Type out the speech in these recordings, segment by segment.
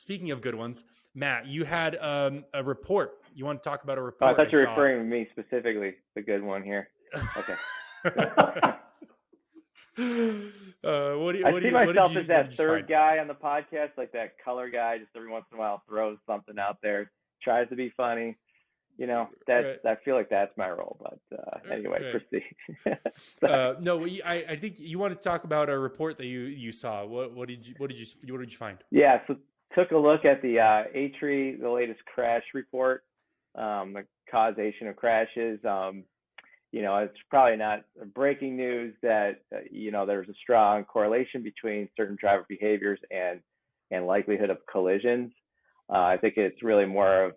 speaking of good ones, Matt, you had a report. You want to talk about a Oh, I report thought you were saw? referring to me specifically, the good one here. Okay. I see myself as What did that you find? third guy on the podcast, like that color guy, just every once in a while throws something out there, tries to be funny. Right. I feel like that's my role. But anyway, Right. proceed. No, I think you wanted to talk about a report that you saw. What did you find? Yeah, so took a look at the ATRI, the latest crash report, the causation of crashes. It's probably not breaking news that there's a strong correlation between certain driver behaviors and likelihood of collisions. I think it's really more of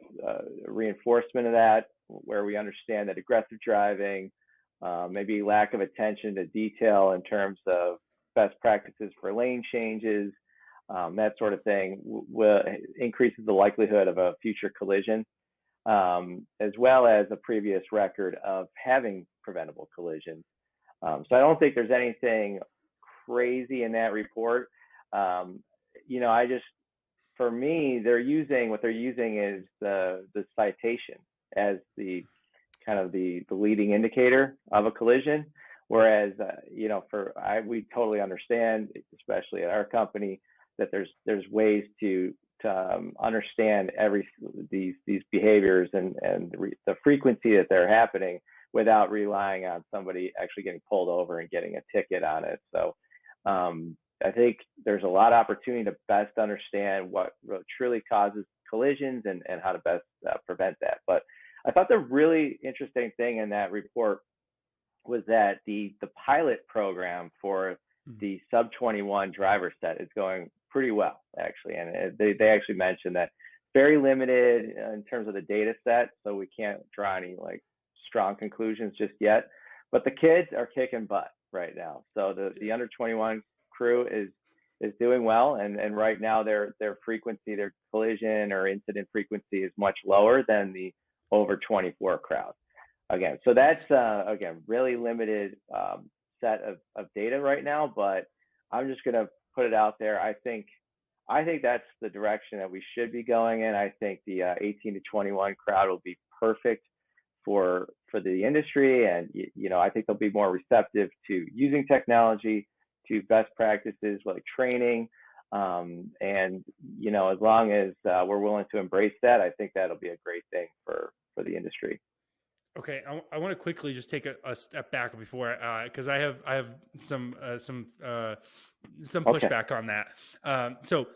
reinforcement of that, where we understand that aggressive driving, maybe lack of attention to detail in terms of best practices for lane changes, that sort of thing, increases the likelihood of a future collision, as well as a previous record of having preventable collisions. So I don't think there's anything crazy in that report. For me, what they're using is the citation as the kind of the leading indicator of a collision. Whereas, we totally understand, especially at our company, that there's ways to understand these behaviors and the frequency that they're happening without relying on somebody actually getting pulled over and getting a ticket on it. So I think there's a lot of opportunity to best understand what truly causes collisions and how to best prevent that. But I thought the really interesting thing in that report was that the pilot program for the sub 21 driver set is going pretty well, actually. And they actually mentioned that very limited in terms of the data set, so we can't draw any like strong conclusions just yet. But the kids are kicking butt right now. So the under 21 crew is doing well, and right now their frequency, their collision or incident frequency is much lower than the over 24 crowd. Again, so that's really limited set of data right now, but I'm just gonna put it out there. I think that's the direction that we should be going in. I think the 18 to 21 crowd will be perfect for the industry, and I think they'll be more receptive to using technology, to best practices like training, and as long as we're willing to embrace that, I think that'll be a great thing for the industry. Okay, I want to quickly just take a step back before, because I have some pushback on that. So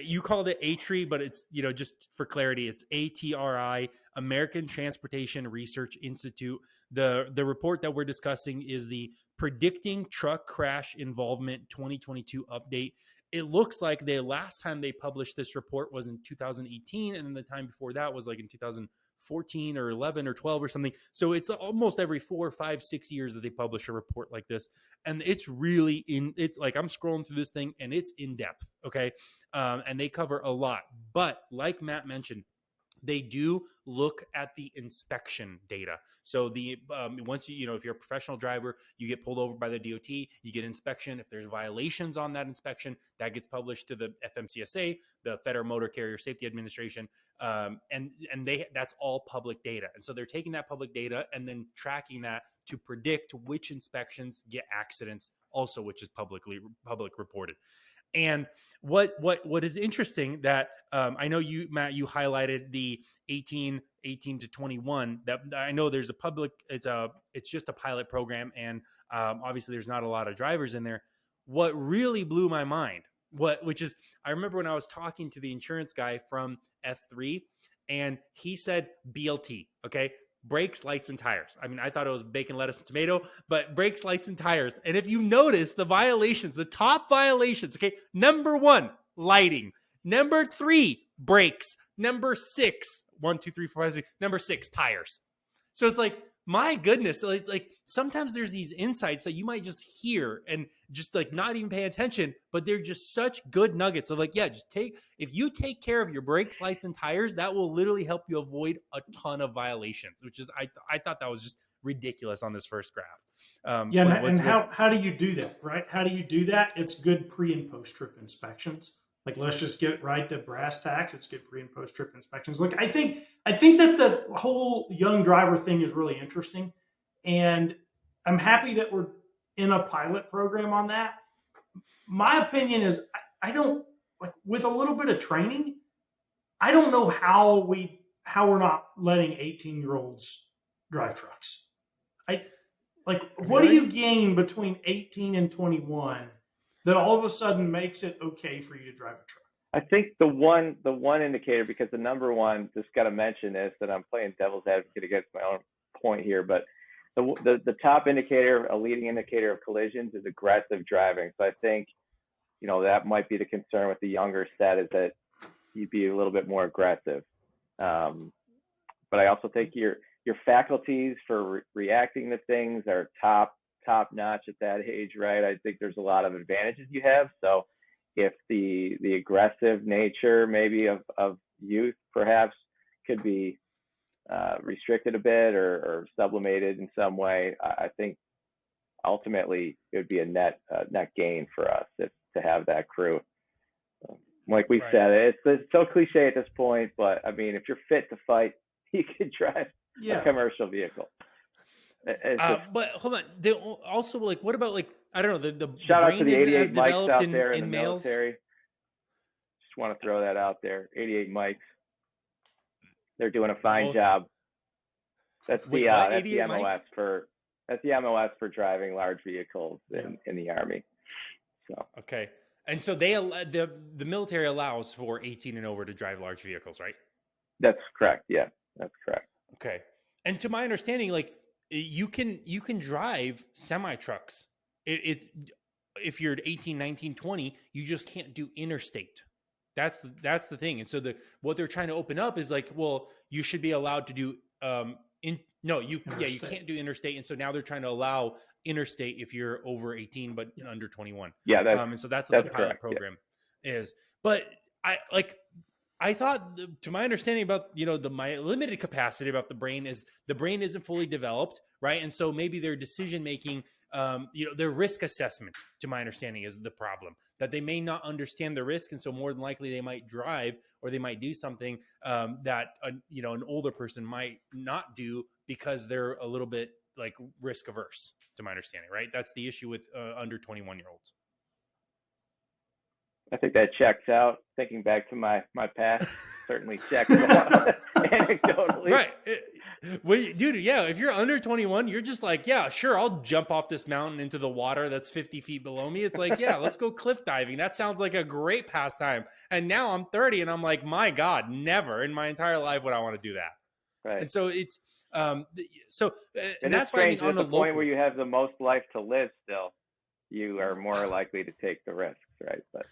you called it ATRI, but it's just for clarity, it's ATRI, American Transportation Research Institute. The report that we're discussing is the Predicting Truck Crash Involvement 2022 update. It looks like the last time they published this report was in 2018, and then the time before that was like in 2014 or 11 or 12 or something. So it's almost every 4, 5, 6 years that they publish a report like this. And it's really it's like I'm scrolling through this thing and it's in depth. Okay. And they cover a lot. But like Matt mentioned, they do look at the inspection data. So once if you're a professional driver, you get pulled over by the DOT, you get inspection. If there's violations on that inspection, that gets published to the FMCSA, the Federal Motor Carrier Safety Administration, and that's all public data. And so they're taking that public data and then tracking that to predict which inspections get accidents, also which is public reported. And what is interesting that I know you, Matt, you highlighted the 18 to 21. That I know there's it's just a pilot program, and obviously there's not a lot of drivers in there. What really blew my mind, I remember when I was talking to the insurance guy from F3, and he said BLT. Okay. Brakes, lights, and tires. I mean, I thought it was bacon, lettuce, and tomato, but brakes, lights, and tires. And if you notice the violations, the top violations, okay, number 1, lighting. Number 3, brakes. Number 6, 1, 2, 3, 4, 5, 6. Number 6, tires. So it's like, my goodness, like sometimes there's these insights that you might just hear and just like not even pay attention, but they're just such good nuggets of like, yeah, if you take care of your brakes, lights, and tires, that will literally help you avoid a ton of violations, which is, I thought that was just ridiculous on this first graph. How do you do that, right? How do you do that? It's good pre and post trip inspections. Like, let's just get right to brass tacks. Let's get pre and post trip inspections. Look, I think that the whole young driver thing is really interesting, and I'm happy that we're in a pilot program on that. My opinion is, I don't like, with a little bit of training, I don't know how we're not letting 18-year-olds drive trucks. I like, what do Really? you gain between 18 and 21 that all of a sudden makes it okay for you to drive a truck? I think the one indicator, because the number one, just got to mention this, that I'm playing devil's advocate against my own point here, but the top indicator, a leading indicator of collisions, is aggressive driving. So I think, that might be the concern with the younger set, is that you'd be a little bit more aggressive. But I also think your faculties for reacting to things are top notch at that age, right? I think there's a lot of advantages you have. So if the aggressive nature maybe of youth perhaps could be restricted a bit or sublimated in some way, I think ultimately it would be a net gain for us to have that crew. Like we Right. said, it's so cliche at this point, but I mean, if you're fit to fight, you could drive a commercial vehicle. But hold on. They also, like, what about, like, I don't know, the Shout out to brain the is 88 as mics developed out there in the males. military. Just want to throw that out there. 88 mics. They're doing a fine job. That's the MOS for driving large vehicles in the Army. So okay, and so the military allows for 18 and over to drive large vehicles, right? That's correct. Yeah, that's correct. Okay, and to my understanding, like, you can drive semi trucks. If you're 18, 19, 20, you just can't do interstate. That's the thing. And so what they're trying to open up is like, well, you should be allowed to do you can't do interstate. And so now they're trying to allow interstate if you're over 18 but under 21. Yeah, and so that's what the pilot program is. But I thought, to my understanding about my limited capacity about the brain isn't fully developed, right? And so maybe their decision making, their risk assessment, to my understanding, is the problem, that they may not understand the risk, and so more than likely they might drive or they might do something that an older person might not do because they're a little bit like risk averse, to my understanding, right? That's the issue with under 21-year-olds. I think that checks out. Thinking back to my past, certainly checks out anecdotally. Right. Well, dude, yeah, if you're under 21, you're just like, yeah, sure, I'll jump off this mountain into the water that's 50 feet below me. It's like, yeah, let's go cliff diving. That sounds like a great pastime. And now I'm 30 and I'm like, my God, never in my entire life would I want to do that. Right. And so it's and that's strange, why at the point where you have the most life to live still, you are more likely to take the risks, right? But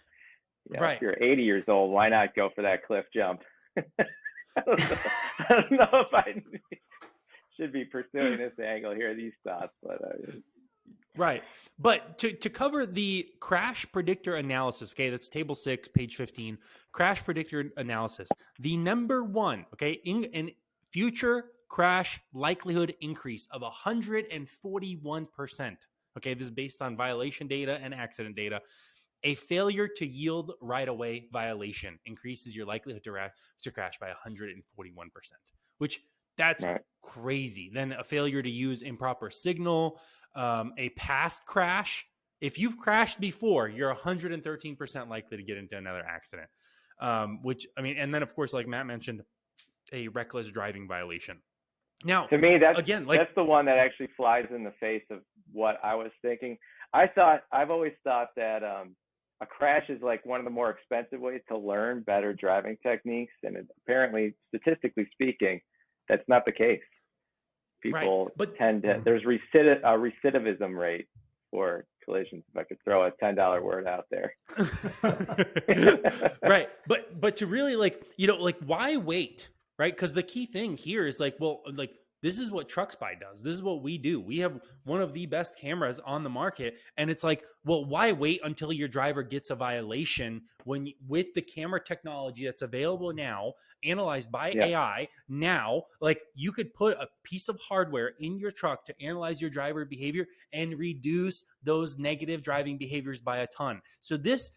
right. If you're 80 years old, why not go for that cliff jump? I don't know if I should be pursuing this angle here, these thoughts, but right. But to cover the crash predictor analysis, okay, that's table 6, page 15, crash predictor analysis. The number one, okay, in future crash likelihood increase of 141%. Okay, this is based on violation data and accident data. A failure to yield right-of-way violation increases your likelihood to crash by 141%, which that's crazy. Then a failure to use improper signal, a past crash. If you've crashed before, you're 113% likely to get into another accident. Which, I mean, and then of course, like Matt mentioned, a reckless driving violation. Now, to me, that's the one that actually flies in the face of what I was thinking. I've always thought that a crash is like one of the more expensive ways to learn better driving techniques, and apparently, statistically speaking, that's not the case. People tend to, there's a recidivism rate for collisions, if I could throw a $10 word out there. Right. But to really why wait? Right. Because the key thing here is this is what TruckSpy does. This is what we do. We have one of the best cameras on the market. And it's like, well, why wait until your driver gets a violation when with the camera technology that's available now, analyzed by Yeah. AI now, like you could put a piece of hardware in your truck to analyze your driver behavior and reduce those negative driving behaviors by a ton. So this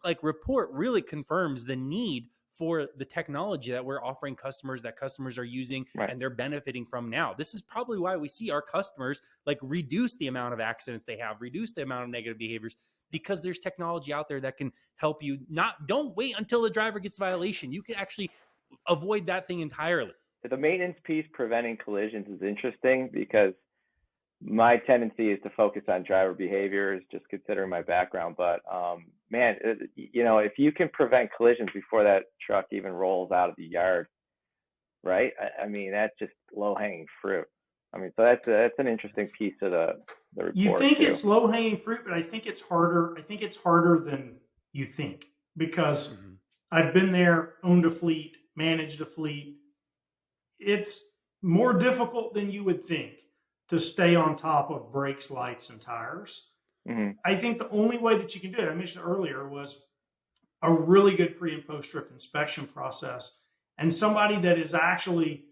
like report really confirms the need for the technology that we're offering customers, that customers are using Right. and they're benefiting from now. This is probably why we see our customers like reduce the amount of accidents they have, reduce the amount of negative behaviors, because there's technology out there that can help you. Don't wait until the driver gets a violation. You can actually avoid that thing entirely. The maintenance piece, preventing collisions, is interesting because my tendency is to focus on driver behaviors, just considering my background. But man, if you can prevent collisions before that truck even rolls out of the yard, right? I mean, that's just low hanging fruit. I mean, so that's an interesting piece of the report. You think too. it's low hanging fruit, but I think it's harder. I think it's harder than you think, because I've been there, owned a fleet, managed a fleet. It's more difficult than you would think to stay on top of brakes, lights, and tires. I think the only way that you can do it, I mentioned earlier, was a really good pre and post trip inspection process, and somebody that is actually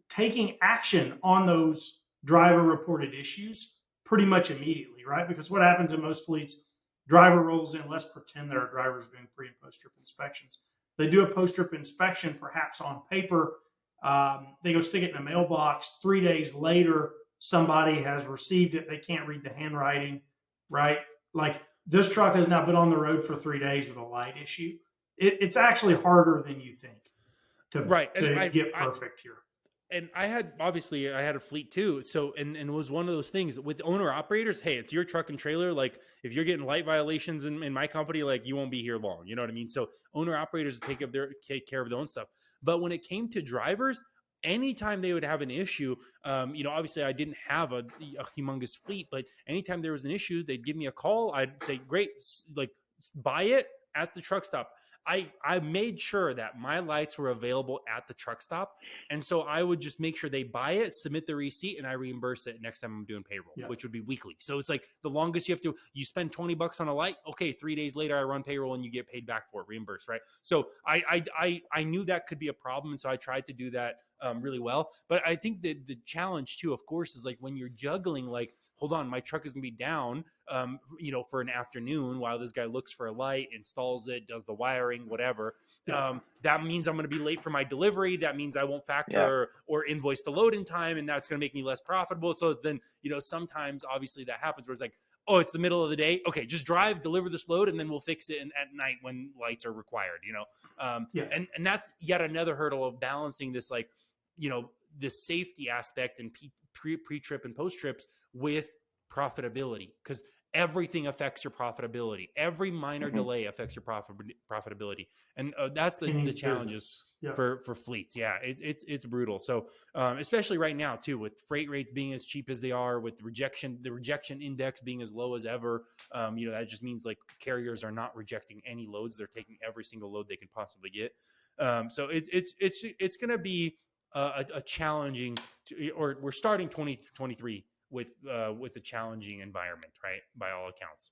taking action on those driver reported issues pretty much immediately, right? Because what happens in most fleets, driver rolls in, let's pretend that our driver's doing pre and post trip inspections. They do a post trip inspection, perhaps on paper. They go stick it in a mailbox. 3 days later, somebody has received it. They can't read the handwriting, right? Like, this truck has now been on the road for 3 days with a light issue. It's actually harder than you think to get perfect here. And I had a fleet too. So, and it was one of those things with owner operators. Hey, it's your truck and trailer. Like, if you're getting light violations in my company, like, you won't be here long. You know what I mean? So owner operators take care of their own stuff. But when it came to drivers, anytime they would have an issue, obviously I didn't have a humongous fleet, but anytime there was an issue, they'd give me a call. I'd say, great, like, buy it at the truck stop. I made sure that my lights were available at the truck stop. And so I would just make sure they buy it, submit the receipt, and I reimburse it next time I'm doing payroll, which would be weekly. So it's like the longest you spend $20 on a light. Okay, 3 days later, I run payroll and you get paid back for it, reimbursed, right? So I knew that could be a problem. And so I tried to do that really well. But I think that the challenge too, of course, is like when you're juggling, like, hold on, my truck is going to be down, for an afternoon while this guy looks for a light, installs it, does the wiring, whatever. That means I'm going to be late for my delivery. That means I won't factor or invoice the load in time, and that's going to make me less profitable. So then, sometimes obviously that happens where it's like, oh, it's the middle of the day. Okay, just drive, deliver this load, and then we'll fix it at night when lights are required, And that's yet another hurdle of balancing this, like, this safety aspect and pre-trip and post-trips with profitability, because everything affects your profitability. Every minor delay affects your profitability. And that's the challenges for fleets. Yeah, it's brutal. So especially right now too, with freight rates being as cheap as they are, with the rejection index being as low as ever, that just means like carriers are not rejecting any loads. They're taking every single load they can possibly get. So it's going to be a challenging, or we're starting 2023 with a challenging environment, right? By all accounts.